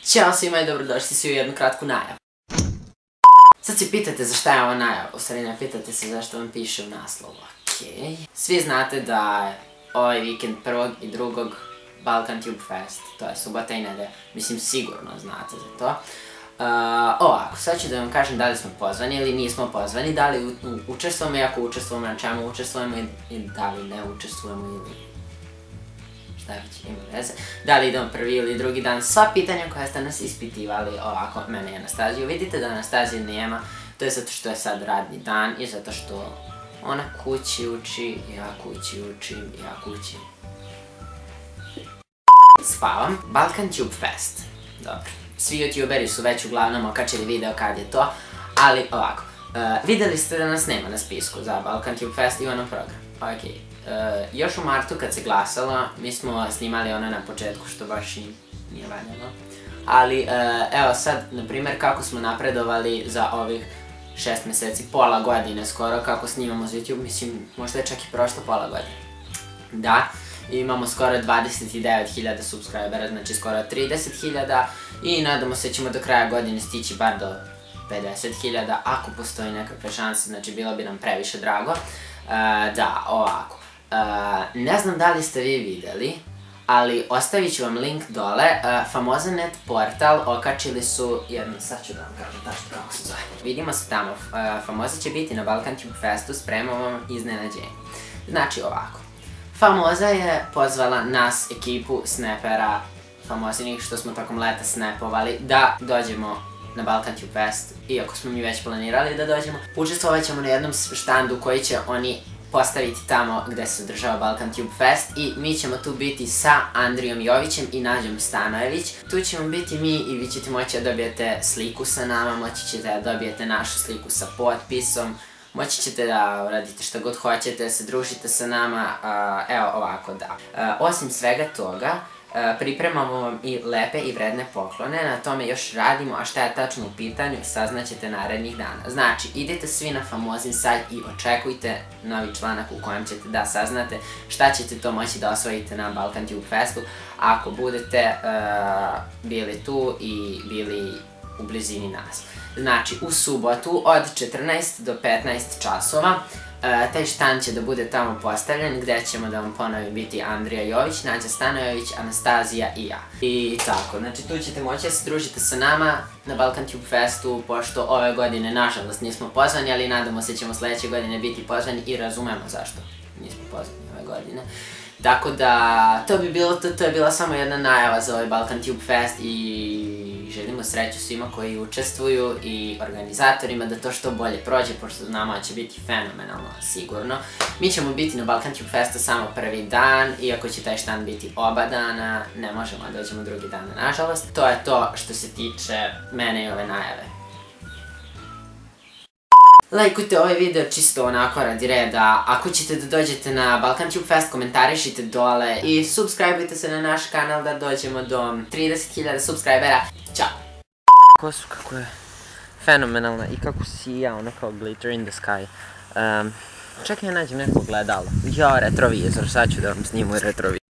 Ćao svima i dobrodošli svi u jednu kratku najavu. Sad se pitate za šta je ova najava, u stvari ne pitate se zašto vam piše u naslovu. Okej. Svi znate da je ovaj vikend 1. i 2. Balkan Tube Fest, to je subota i nedelja, mislim sigurno znate za to. Ovako, sad ću da vam kažem da li smo pozvani ili nismo pozvani, da li učestvujemo i ako učestvujemo na čemu učestvujemo i da li ne učestvujemo ili šta već ima veze, da li idemo prvi ili drugi dan, sva pitanja koja ste nas ispitivali ovako, mene i Anastaziju. Vidite da Anastazije nema, to je zato što je sad radni dan i zato što ona kući uči, ja kući učim, ja kući spavam. Balkan Tube Fest, dobro, svi youtuberi su već uglavnom okačili video kad je to, ali ovako, videli ste da nas nema na spisku za Balkan Tube Fest i ono program, okej. Još u martu kad se glasalo, mi smo snimali ono na početku što baš i nije valjano. Ali evo sad, na primjer, kako smo napredovali za ovih 6 meseci, pola godine skoro, kako snimamo za YouTube, mislim, možda je čak i prošlo pola godine. Da, imamo skoro 29.000 subscribera, znači skoro 30.000 i nadamo se ćemo do kraja godine stići bar do 50.000, ako postoji nekakve šanse, znači bilo bi nam previše drago. Da, ovako. Ne znam da li ste vi videli, ali ostavit ću vam link dole. Famoza.net portal okačili su jedno, sad ću da vam kažem tačno kako se zove. Vidimo se tamo, Famoza će biti na Balkan Tube Festu, spremamo vam iznenađenje. Znači ovako, Famoza je pozvala nas, ekipu snapera famozinih što smo tokom leta snapovali, da dođemo na Balkan Tube Fest, iako smo mi već planirali da dođemo. Učestvovat ćemo na jednom štandu koji će oni postaviti tamo gde se održava Balkan Tube Fest i mi ćemo tu biti sa Andrijom Jovićem i Nađom Stanojević. Tu ćemo biti mi i vi ćete moći da dobijete sliku sa nama, moći ćete da dobijete našu sliku sa potpisom, moći ćete da radite šta god hoćete, da se družite sa nama, evo ovako da. Osim svega toga, pripremamo vam i lepe i vredne poklone, na tome još radimo, a šta je tačno u pitanju saznaćete narednih dana. Znači, idete svi na Famozin sajt i očekujte novi članak u kojem ćete da saznate šta ćete to moći da osvojite na Balkan Tube Festu ako budete bili tu i bili u blizini nas. Znači, u subotu od 14 do 15 časova taj štand će da bude tamo postavljen gde ćemo da vam ponovim biti Andrija Jović, Nađa Stanojević, Anastazija i ja. I tako, znači tu ćete moći da se družite sa nama na Balkan Tube Festu, pošto ove godine nažalost nismo pozvani, ali nadamo se ćemo sledeće godine biti pozvani i razumemo zašto nismo pozvani ove godine. Tako da, to bi bilo to, to je bila samo jedna najava za ovaj Balkan Tube Fest i želimo sreću svima koji učestvuju i organizatorima da to što bolje prođe, pošto znamo da će biti fenomenalno, sigurno. Mi ćemo biti na Balkan Tube Festu samo prvi dan, iako će taj štand biti oba dana, ne možemo da dođemo drugi dan, nažalost. To je to što se tiče mene i ove najave. Lajkujte ovaj video čisto onako radi reda, ako ćete da dođete na Balkan Tube Fest, komentarišite dole i subscribeujte se na naš kanal da dođemo do 30.000 subscribera. Ćao! Kosu kako je fenomenalna i kako sija, ono kao glitter in the sky. Čekaj, ja nađem neko gledalo. Jo, retrovizor, sad ću da vam snimu retrovizor.